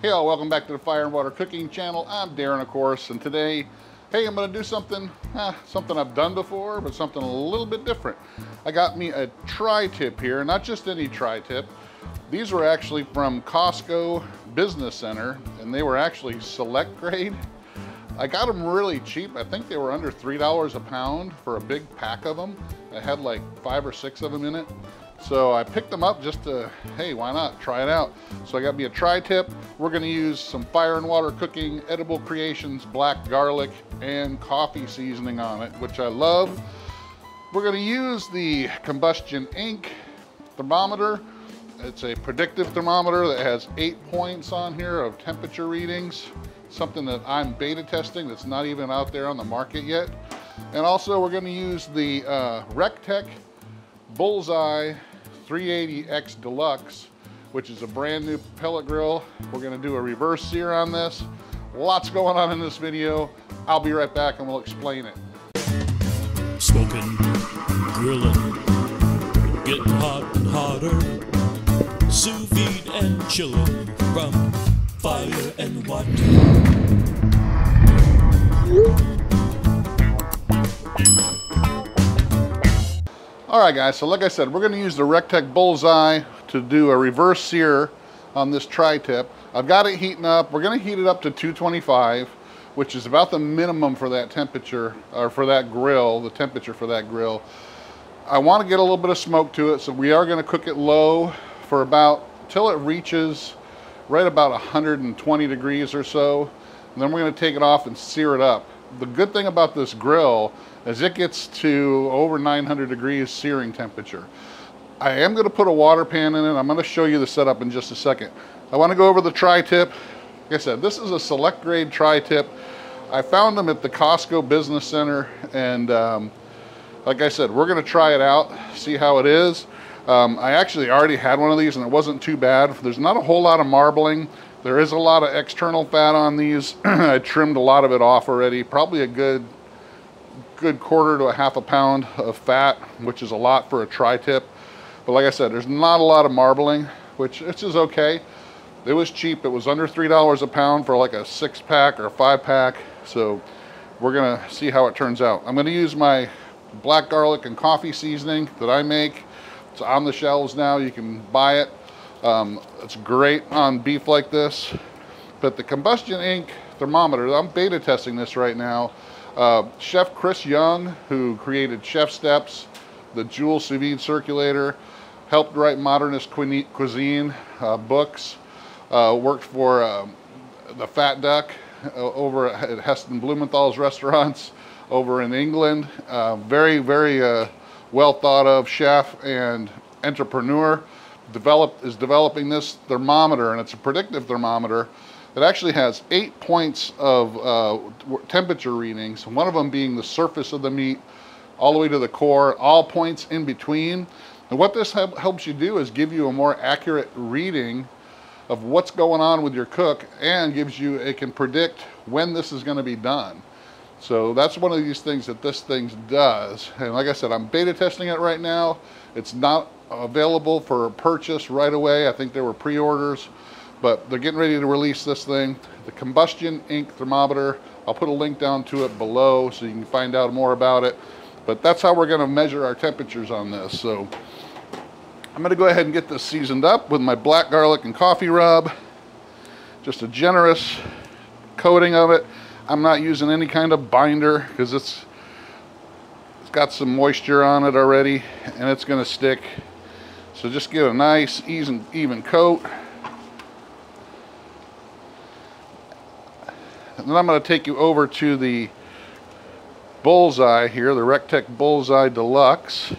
Hey all, welcome back to the Fire and Water Cooking channel. I'm Darren, of course, and today, hey, I'm gonna do something I've done before, but something a little bit different. I got me a tri-tip here, not just any tri-tip. These were actually from Costco Business Center, and they were actually select grade. I got them really cheap. I think they were under $3 a pound for a big pack of them. I had like 5 or 6 of them in it. So I picked them up just to, hey, why not, try it out. So I got me a tri-tip. We're gonna use some Fire and Water Cooking Edible Creations black garlic and coffee seasoning on it, which I love. We're gonna use the Combustion Inc. thermometer. It's a predictive thermometer that has 8 points on here of temperature readings, something that I'm beta testing that's not even out there on the market yet. And also we're gonna use the Recteq Bullseye 380X Deluxe, which is a brand new pellet grill. We're gonna do a reverse sear on this. Lots going on in this video. I'll be right back and we'll explain it. Smoking, grilling, getting hot and hotter, sous vide and chilling from Fire and Water. All right guys, so like I said, we're gonna use the Recteq Bullseye to do a reverse sear on this tri-tip. I've got it heating up. We're gonna heat it up to 225, which is about the minimum for that temperature, or for that grill, the temperature for that grill. I wanna get a little bit of smoke to it, so we are gonna cook it low for about, till it reaches right about 120 degrees or so. And then we're gonna take it off and sear it up. The good thing about this grill is it gets to over 900 degrees searing temperature. I am gonna put a water pan in it. I'm gonna show you the setup in just a second. I wanna go over the tri-tip. Like I said, this is a select grade tri-tip. I found them at the Costco Business Center, and like I said, we're gonna try it out, see how it is. I actually already had one of these and it wasn't too bad. There's not a whole lot of marbling. There is a lot of external fat on these. I trimmed a lot of it off already, probably a good quarter to a half a pound of fat, which is a lot for a tri-tip. But like I said, there's not a lot of marbling, which is okay. It was cheap. It was under $3 a pound for like a 6-pack or a 5-pack. So we're gonna see how it turns out. I'm gonna use my black garlic and coffee seasoning that I make. It's on the shelves now, you can buy it. It's great on beef like this. But the Combustion Inc. thermometer, I'm beta testing this right now. Chef Chris Young, who created Chef Steps, the Joule Sous Vide Circulator, helped write Modernist Cuisine books, worked for the Fat Duck over at Heston Blumenthal's restaurants over in England. Very, very well thought of chef and entrepreneur. Is developing this thermometer, and it's a predictive thermometer. It actually has 8 points of temperature readings, one of them being the surface of the meat all the way to the core, all points in between. And what this helps you do is give you a more accurate reading of what's going on with your cook, and it can predict when this is going to be done. So that's one of these things that this thing does. And like I said, I'm beta testing it right now. It's not available for purchase right away. I think there were pre-orders, but they're getting ready to release this thing. The Combustion Inc. thermometer. I'll put a link down to it below so you can find out more about it. But that's how we're gonna measure our temperatures on this. So I'm gonna go ahead and get this seasoned up with my black garlic and coffee rub. Just a generous coating of it. I'm not using any kind of binder because it's got some moisture on it already and it's gonna stick. So just give a nice even coat. And then I'm going to take you over to the Bullseye here, the Recteq Bullseye Deluxe,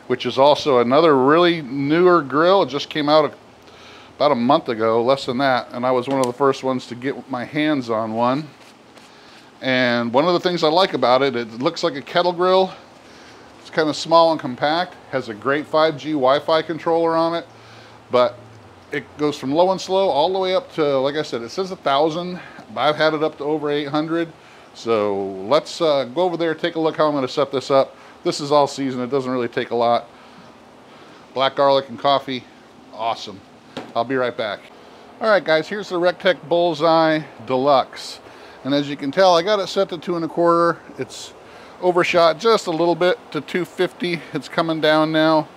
which is also another really newer grill. It just came out about a month ago, less than that, and I was one of the first ones to get my hands on one. And one of the things I like about it, it looks like a kettle grill. It's kind of small and compact, has a great 5G Wi-Fi controller on it, but it goes from low and slow all the way up to, like I said, it says 1,000. I've had it up to over 800. So let's go over there, take a look how I'm going to set this up. This is all seasoned. It doesn't really take a lot. Black garlic and coffee, awesome. I'll be right back. All right, guys, here's the Recteq Bullseye Deluxe. And as you can tell, I got it set to 2 1/4. It's overshot just a little bit to 250. It's coming down now.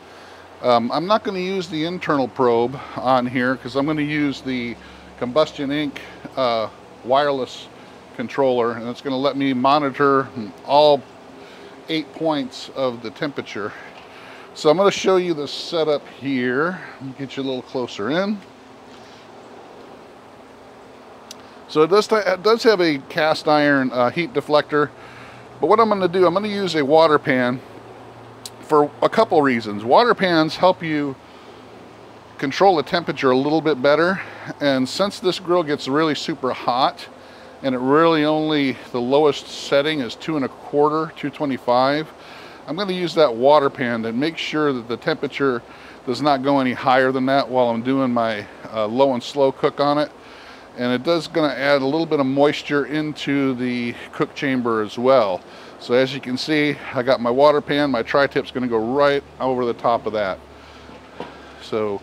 I'm not going to use the internal probe on here because I'm going to use the Combustion Inc. Wireless controller, and it's going to let me monitor all 8 points of the temperature. So I'm going to show you the setup here. Let me get you a little closer in. So it does have a cast iron heat deflector, but what I'm going to do, I'm going to use a water pan for a couple reasons. Water pans help you control the temperature a little bit better, and since this grill gets really super hot, and it really only, the lowest setting is 2 1/4, 225, I'm going to use that water pan to make sure that the temperature does not go any higher than that while I'm doing my low and slow cook on it. And it does going to add a little bit of moisture into the cook chamber as well. So as you can see, I got my water pan, my tri-tip's going to go right over the top of that. So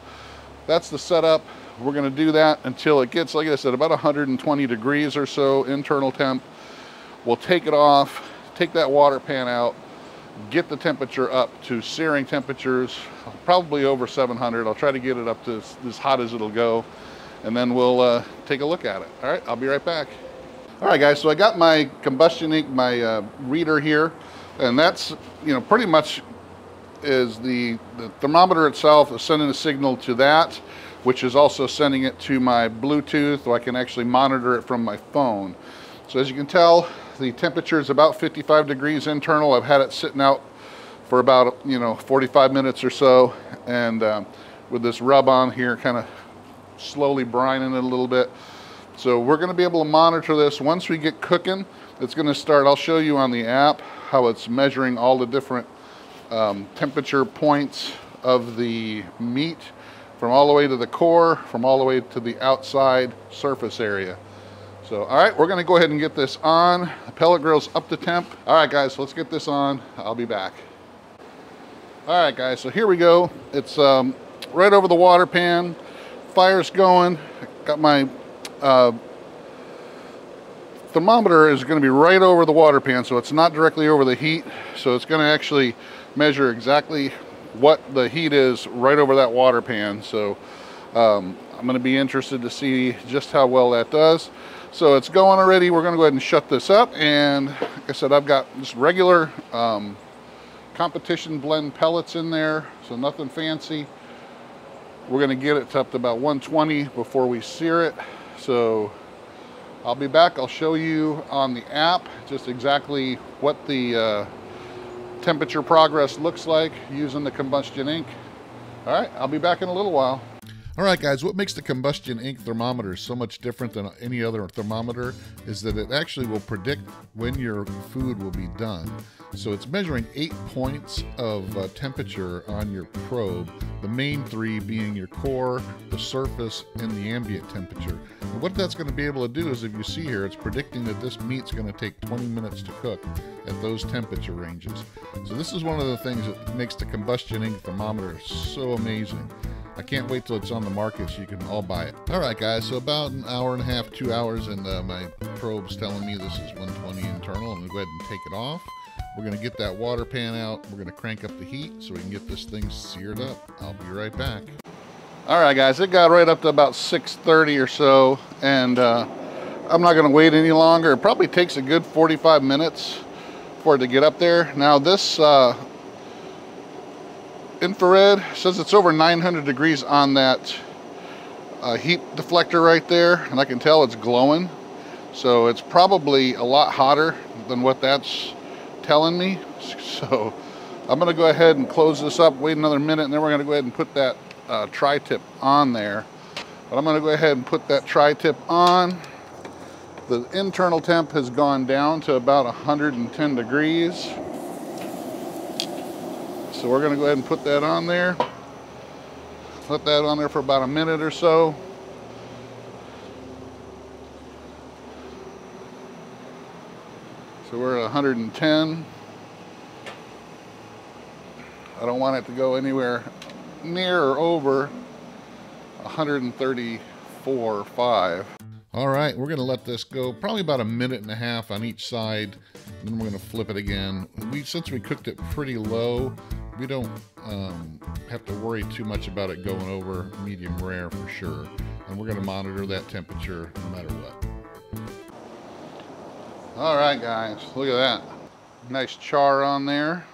that's the setup. We're going to do that until it gets, like I said, about 120 degrees or so internal temp. We'll take it off, take that water pan out, get the temperature up to searing temperatures, probably over 700. I'll try to get it up to as hot as it'll go, and then we'll take a look at it. All right, I'll be right back. All right, guys, so I got my Combustion Inc., my reader here, and that's, you know, pretty much is the thermometer itself is sending a signal to that, which is also sending it to my Bluetooth, so I can actually monitor it from my phone. So as you can tell, the temperature is about 55 degrees internal. I've had it sitting out for about, 45 minutes or so, and with this rub on here, kind of slowly brining it a little bit. So we're going to be able to monitor this. Once we get cooking, it's going to start, I'll show you on the app how it's measuring all the different temperature points of the meat, from all the way to the core, from all the way to the outside surface area. So, all right, we're going to go ahead and get this on. The pellet grill's up to temp. All right, guys, so let's get this on. I'll be back. All right, guys, so here we go. It's right over the water pan. Fire's going. Got my thermometer is going to be right over the water pan, so it's not directly over the heat. So it's going to actually measure exactly what the heat is right over that water pan. So I'm going to be interested to see just how well that does. So it's going already. We're going to go ahead and shut this up. And like I said, I've got just regular competition blend pellets in there, so nothing fancy. We're going to get it up to about 120 before we sear it. So I'll be back. I'll show you on the app just exactly what the temperature progress looks like using the Combustion Inc. All right, I'll be back in a little while. All right, guys, what makes the Combustion Inc. thermometer so much different than any other thermometer is that it actually will predict when your food will be done. So it's measuring 8 points of temperature on your probe, the main 3 being your core, the surface, and the ambient temperature. And what that's going to be able to do is, if you see here, it's predicting that this meat's going to take 20 minutes to cook at those temperature ranges. So this is one of the things that makes the Combustion Inc. thermometer so amazing. I can't wait till it's on the market so you can all buy it. All right, guys, so about an hour and a half, 2 hours, and my probe's telling me this is 120 internal. I'm gonna go ahead and take it off. We're gonna get that water pan out. We're gonna crank up the heat so we can get this thing seared up. I'll be right back. All right, guys, it got right up to about 6:30 or so, and I'm not gonna wait any longer. It probably takes a good 45 minutes for it to get up there. Now this infrared says it's over 900 degrees on that heat deflector right there, and I can tell it's glowing. So it's probably a lot hotter than what that's telling me. So I'm going to go ahead and close this up, wait another minute, and then we're going to go ahead and put that tri-tip on there. But I'm going to go ahead and put that tri-tip on. The internal temp has gone down to about 110 degrees. So we're going to go ahead and put that on there. Let that on there for about a minute or so. So we're at 110. I don't want it to go anywhere near or over 135 4 or 5. All right, we're gonna let this go probably about 1.5 minutes on each side. And then we're gonna flip it again. Since we cooked it pretty low, we don't have to worry too much about it going over medium rare for sure. And we're gonna monitor that temperature no matter what. All right, guys, look at that. Nice char on there.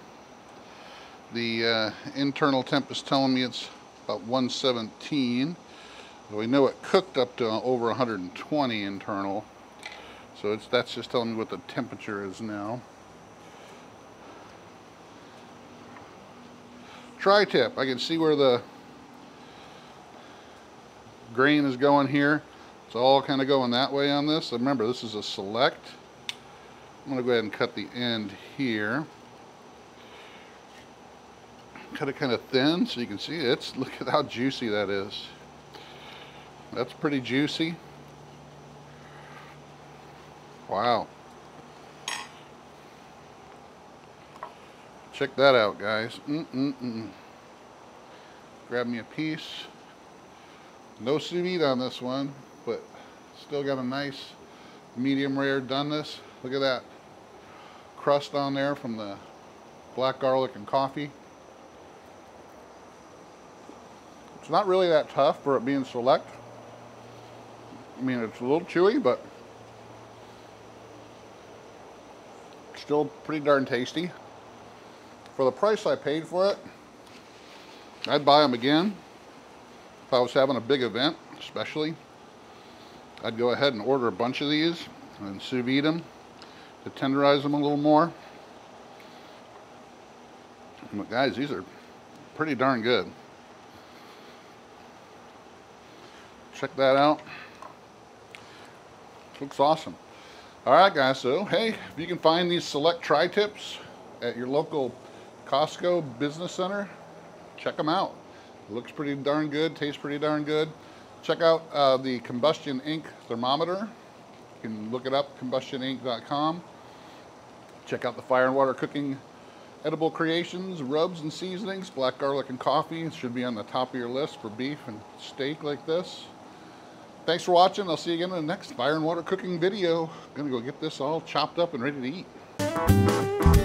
The internal temp is telling me it's about 117. We know it cooked up to over 120 internal. So that's just telling me what the temperature is now. Tri-tip, I can see where the grain is going here. It's all kind of going that way on this. Remember, this is a select. I'm going to go ahead and cut the end here. Cut it kind of thin so you can see it. Look at how juicy that is. That's pretty juicy. Wow. Check that out, guys. Grab me a piece. No sous vide on this one, but still got a nice medium rare doneness. Look at that crust on there from the black garlic and coffee. It's not really that tough for it being select. I mean, it's a little chewy, but still pretty darn tasty. For the price I paid for it, I'd buy them again. If I was having a big event, especially, I'd go ahead and order a bunch of these and sous vide them to tenderize them a little more. But guys, these are pretty darn good. Check that out. Looks awesome. All right, guys, so hey, if you can find these select tri-tips at your local Costco business center, check them out. It looks pretty darn good, tastes pretty darn good. Check out the Combustion Inc. thermometer. You can look it up, combustioninc.com. Check out the Fire and Water Cooking edible creations, rubs and seasonings, black garlic and coffee. It should be on the top of your list for beef and steak like this. Thanks for watching. I'll see you again in the next Fire and Water Cooking video. I'm gonna go get this all chopped up and ready to eat.